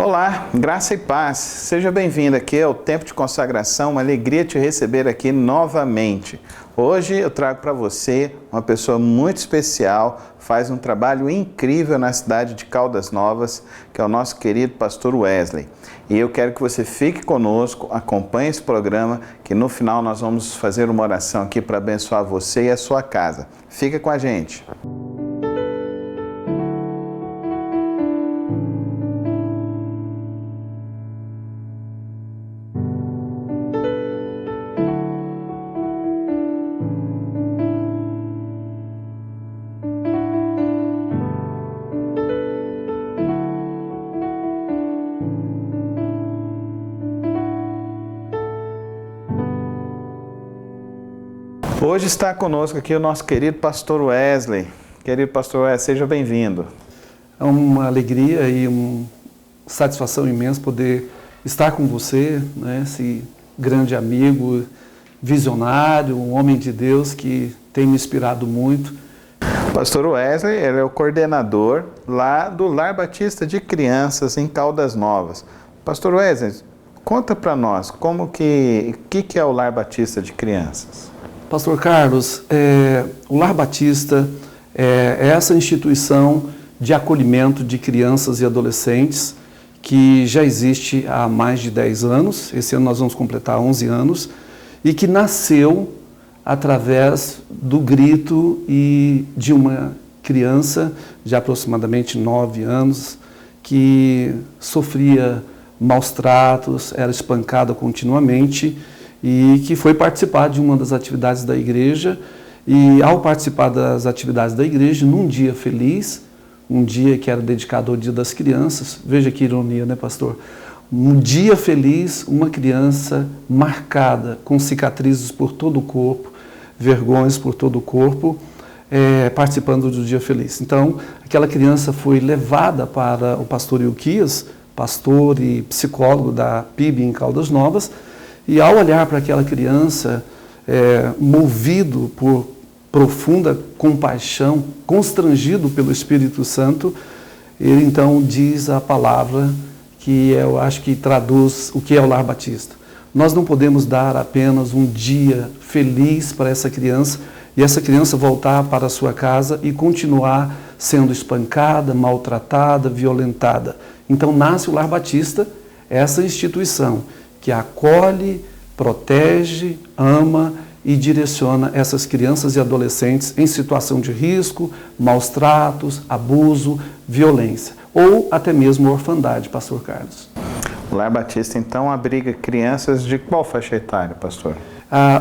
Olá, graça e paz. Seja bem-vindo aqui ao Tempo de Consagração, uma alegria te receber aqui novamente. Hoje eu trago para você uma pessoa muito especial, faz um trabalho incrível na cidade de Caldas Novas, que é o nosso querido pastor Wesley. E eu quero que você fique conosco, acompanhe esse programa, que no final nós vamos fazer uma oração aqui para abençoar você e a sua casa. Fica com a gente. Hoje está conosco aqui o nosso querido pastor Wesley. Querido pastor Wesley, seja bem-vindo. É uma alegria e uma satisfação imensa poder estar com você, né? Esse grande amigo, visionário, um homem de Deus que tem me inspirado muito. Pastor Wesley, ele é o coordenador lá do Lar Batista de Crianças em Caldas Novas. Pastor Wesley, conta para nós o que é o Lar Batista de Crianças. Pastor Carlos, o Lar Batista é essa instituição de acolhimento de crianças e adolescentes que já existe há mais de 10 anos, esse ano nós vamos completar 11 anos, e que nasceu através do grito de uma criança de aproximadamente 9 anos que sofria maus tratos, era espancada continuamente, e que foi participar de uma das atividades da igreja, e ao participar das atividades da igreja, num dia feliz, um dia que era dedicado ao Dia das Crianças, veja que ironia, né, pastor? Um dia feliz, uma criança marcada, com cicatrizes por todo o corpo, vergonhas por todo o corpo, participando do dia feliz. Então, aquela criança foi levada para o pastor Ilquias, pastor e psicólogo da PIB em Caldas Novas, e ao olhar para aquela criança, movido por profunda compaixão, constrangido pelo Espírito Santo, ele então diz a palavra que eu acho que traduz o que é o Lar Batista. Nós não podemos dar apenas um dia feliz para essa criança e essa criança voltar para a sua casa e continuar sendo espancada, maltratada, violentada. Então nasce o Lar Batista, essa instituição que acolhe, protege, ama e direciona essas crianças e adolescentes em situação de risco, maus tratos, abuso, violência ou até mesmo orfandade, pastor Carlos. O Lar Batista, então, abriga crianças de qual faixa etária, pastor?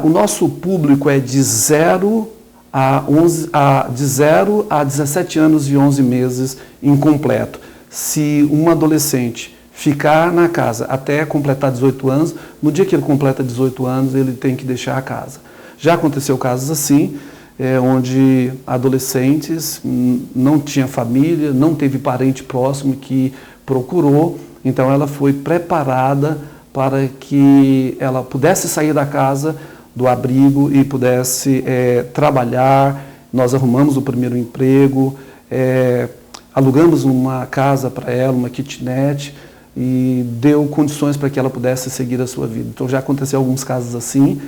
O nosso público é de 0 a 17 anos e 11 meses incompleto. Se um adolescente ficar na casa até completar 18 anos, no dia que ele completa 18 anos, ele tem que deixar a casa. Já aconteceu casos assim, onde adolescentes não tinham família, não teve parente próximo que procurou, então ela foi preparada para que ela pudesse sair da casa, do abrigo e pudesse trabalhar. Nós arrumamos o primeiro emprego, alugamos uma casa para ela, uma kitnet, e deu condições para que ela pudesse seguir a sua vida. Então já aconteceu alguns casos assim,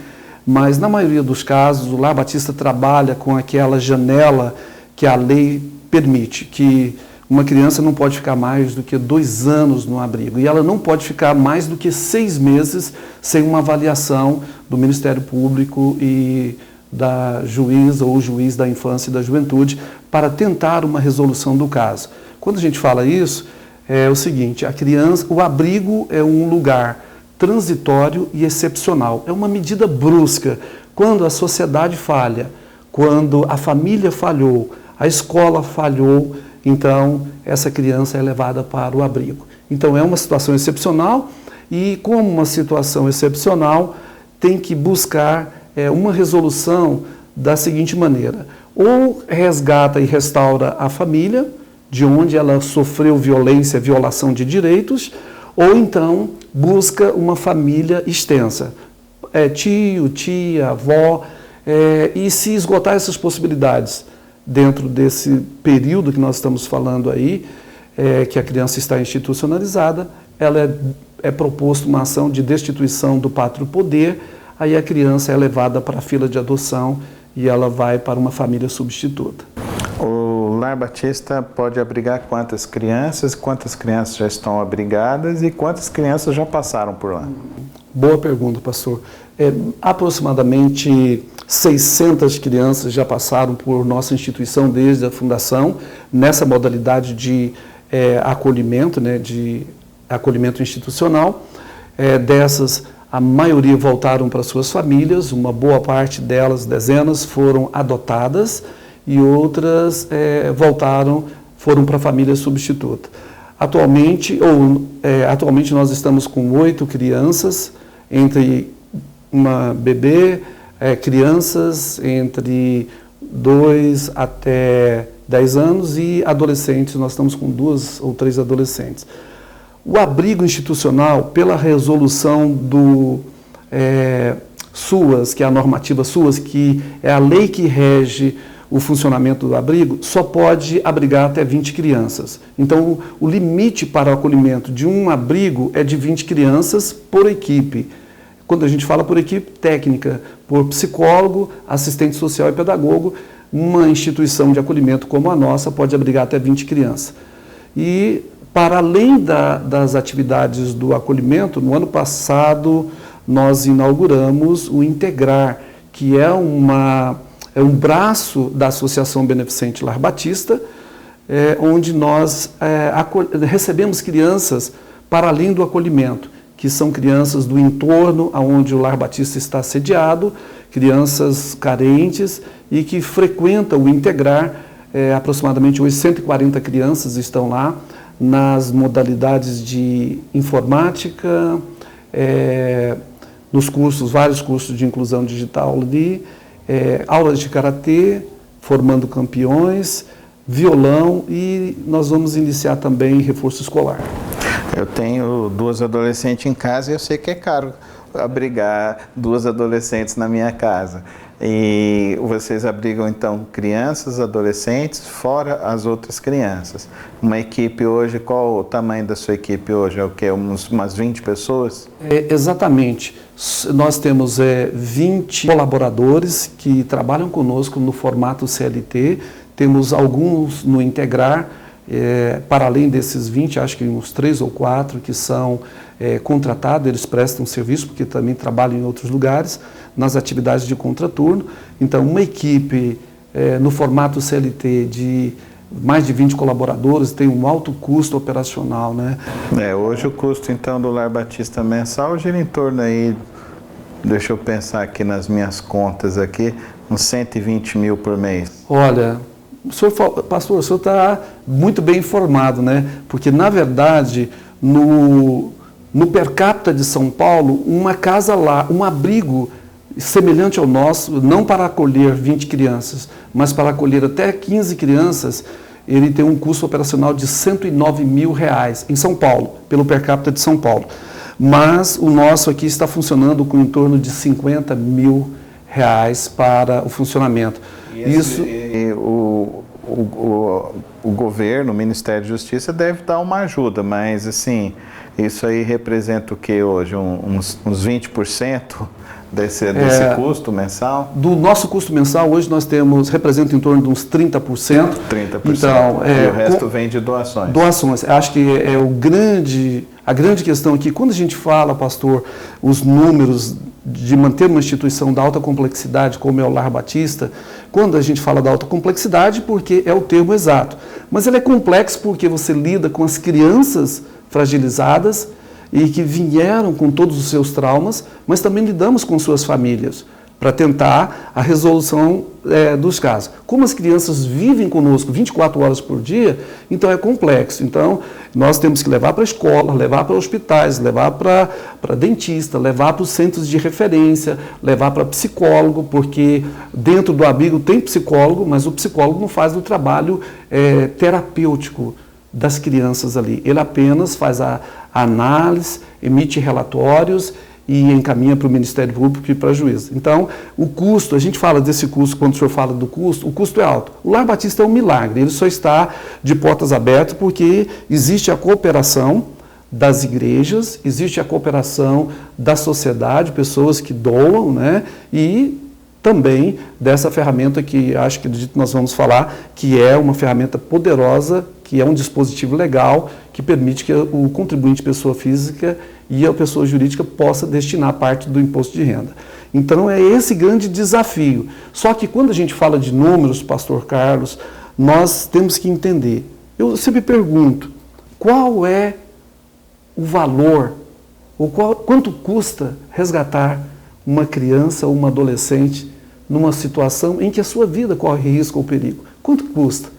mas na maioria dos casos o Lar Batista trabalha com aquela janela que a lei permite, que uma criança não pode ficar mais do que 2 anos no abrigo, e ela não pode ficar mais do que 6 meses sem uma avaliação do Ministério Público e da juíza ou juiz da infância e da juventude para tentar uma resolução do caso. Quando a gente fala isso, é o seguinte, a criança, o abrigo é um lugar transitório e excepcional, é uma medida brusca. Quando a sociedade falha, quando a família falhou, a escola falhou, então essa criança é levada para o abrigo. Então é uma situação excepcional e, como uma situação excepcional, tem que buscar uma resolução da seguinte maneira: ou resgata e restaura a família, de onde ela sofreu violência, violação de direitos, ou então busca uma família extensa, tio, tia, avó, e se esgotar essas possibilidades dentro desse período que nós estamos falando aí, que a criança está institucionalizada, ela é proposto uma ação de destituição do pátrio poder, aí a criança é levada para a fila de adoção e ela vai para uma família substituta. O Lar Batista pode abrigar quantas crianças já estão abrigadas e quantas crianças já passaram por lá? Boa pergunta, pastor. Aproximadamente 600 crianças já passaram por nossa instituição desde a fundação, nessa modalidade de acolhimento, né, de acolhimento institucional. Dessas, a maioria voltaram para suas famílias, uma boa parte delas, dezenas, foram adotadas e outras foram para a família substituta. Atualmente nós estamos com 8 crianças, entre uma bebê, crianças entre 2 até 10 anos e adolescentes, nós estamos com 2 ou 3 adolescentes. O abrigo institucional, pela resolução do SUAS, que é a normativa SUAS, que é a lei que rege o funcionamento do abrigo, só pode abrigar até 20 crianças. Então, o limite para o acolhimento de um abrigo é de 20 crianças por equipe. Quando a gente fala por equipe técnica, por psicólogo, assistente social e pedagogo, uma instituição de acolhimento como a nossa pode abrigar até 20 crianças. E, para além das atividades do acolhimento, no ano passado nós inauguramos o Integrar, que é um braço da Associação Beneficente Lar Batista, onde nós recebemos crianças para além do acolhimento, que são crianças do entorno onde o Lar Batista está sediado, crianças carentes e que frequentam o Integrar. Aproximadamente hoje 140 crianças estão lá nas modalidades de informática, nos cursos, vários cursos de inclusão digital ali, aulas de karatê, formando campeões, violão, e nós vamos iniciar também reforço escolar. Eu tenho 2 adolescentes em casa e eu sei que é caro abrigar 2 adolescentes na minha casa. E vocês abrigam então crianças, adolescentes, fora as outras crianças. Uma equipe hoje, qual o tamanho da sua equipe hoje? É o quê? Umas 20 pessoas? Exatamente. Nós temos 20 colaboradores que trabalham conosco no formato CLT, temos alguns no Integrar, para além desses 20, acho que uns 3 ou 4 que são contratados, eles prestam serviço, porque também trabalham em outros lugares, nas atividades de contraturno. Então, uma equipe no formato CLT de mais de 20 colaboradores tem um alto custo operacional, né? Hoje o custo, então, do Lar Batista mensal gira em torno aí, deixa eu pensar aqui nas minhas contas aqui, uns 120 mil por mês. Olha, pastor, o senhor está muito bem informado, né? Porque, na verdade, no per capita de São Paulo, uma casa lá, um abrigo semelhante ao nosso, não para acolher 20 crianças, mas para acolher até 15 crianças, ele tem um custo operacional de R$109 mil em São Paulo, pelo per capita de São Paulo. Mas o nosso aqui está funcionando com em torno de R$50 mil para o funcionamento. O governo, o Ministério da Justiça deve dar uma ajuda, mas assim, isso aí representa o que hoje? Uns 20% desse custo mensal? Do nosso custo mensal, hoje nós representa em torno de uns 30%. 30%. Então, e o resto vem de doações? Doações. Acho que a grande questão aqui, quando a gente fala, pastor, os números de manter uma instituição da alta complexidade, como é o Lar Batista, quando a gente fala da alta complexidade, porque é o termo exato. Mas ele é complexo porque você lida com as crianças fragilizadas e que vieram com todos os seus traumas, mas também lidamos com suas famílias para tentar a resolução dos casos. Como as crianças vivem conosco 24 horas por dia, então é complexo. Então, nós temos que levar para a escola, levar para hospitais, levar para dentista, levar para os centros de referência, levar para psicólogo, porque dentro do abrigo tem psicólogo, mas o psicólogo não faz o trabalho terapêutico das crianças ali. Ele apenas faz a análise, emite relatórios e encaminha para o Ministério Público e para a juíza. Então, o custo, a gente fala desse custo, quando o senhor fala do custo, o custo é alto. O Lar Batista é um milagre, ele só está de portas abertas porque existe a cooperação das igrejas, existe a cooperação da sociedade, pessoas que doam, né? E também dessa ferramenta que acho que nós vamos falar, que é uma ferramenta poderosa, que é um dispositivo legal, que permite que o contribuinte pessoa física e a pessoa jurídica possa destinar parte do imposto de renda. Então é esse grande desafio. Só que quando a gente fala de números, pastor Carlos, nós temos que entender. Eu sempre pergunto, qual é o valor, ou quanto custa resgatar uma criança ou uma adolescente numa situação em que a sua vida corre risco ou perigo? Quanto custa?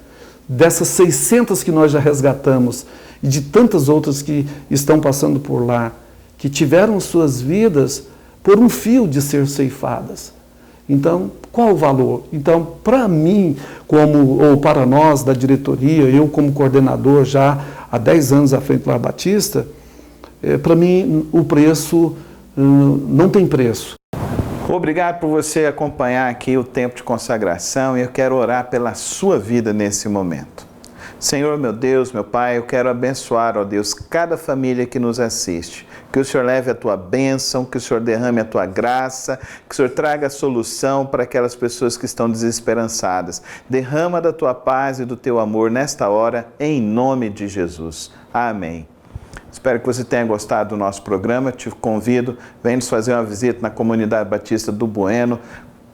Dessas 600 que nós já resgatamos e de tantas outras que estão passando por lá, que tiveram suas vidas por um fio de ser ceifadas. Então, qual o valor? Então, para mim, ou para nós da diretoria, eu como coordenador já há 10 anos à frente do Lar Batista, para mim o preço não tem preço. Obrigado por você acompanhar aqui o tempo de consagração e eu quero orar pela sua vida nesse momento. Senhor, meu Deus, meu Pai, eu quero abençoar, ó Deus, cada família que nos assiste. Que o Senhor leve a tua bênção, que o Senhor derrame a tua graça, que o Senhor traga a solução para aquelas pessoas que estão desesperançadas. Derrama da tua paz e do teu amor nesta hora, em nome de Jesus. Amém. Espero que você tenha gostado do nosso programa. Te convido, vem nos fazer uma visita na Comunidade Batista do Bueno,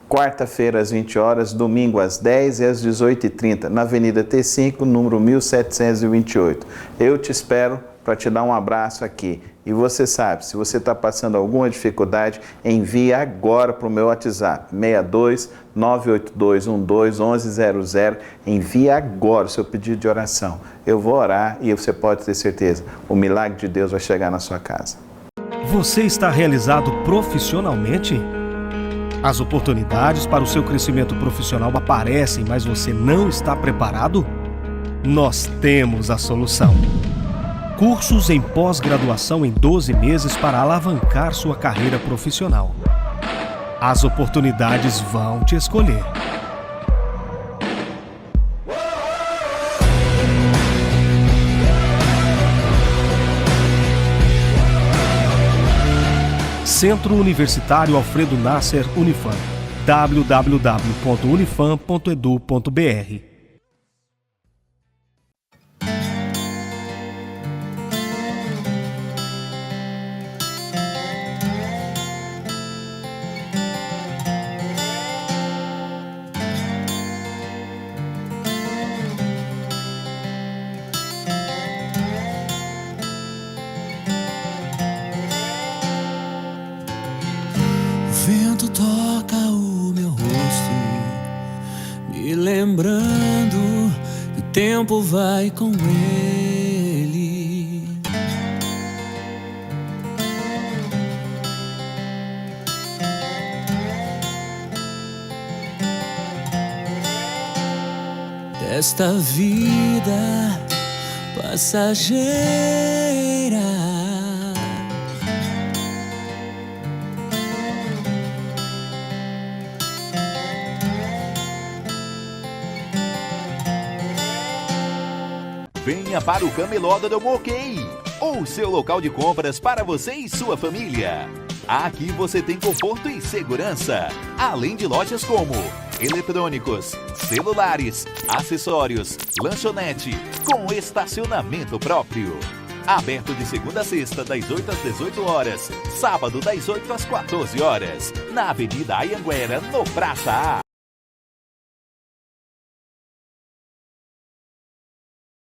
quarta-feira às 20 horas, domingo às 10 e às 18h30, na Avenida T5, número 1728. Eu te espero para te dar um abraço aqui. E você sabe, se você está passando alguma dificuldade, envie agora para o meu WhatsApp, 62 982 12 1100. Envie agora o seu pedido de oração. Eu vou orar e você pode ter certeza, o milagre de Deus vai chegar na sua casa. Você está realizado profissionalmente? As oportunidades para o seu crescimento profissional aparecem, mas você não está preparado? Nós temos a solução. Cursos em pós-graduação em 12 meses para alavancar sua carreira profissional. As oportunidades vão te escolher. Centro Universitário Alfredo Nasser Unifam. www.unifam.edu.br. O vento toca o meu rosto, me lembrando que o tempo vai com ele. Desta vida passageira, venha para o Camelódromo OK, o seu local de compras para você e sua família. Aqui você tem conforto e segurança, além de lojas como eletrônicos, celulares, acessórios, lanchonete, com estacionamento próprio. Aberto de segunda a sexta, das 8 às 18 horas, sábado das 8 às 14 horas, na Avenida Anhanguera, no Praça A.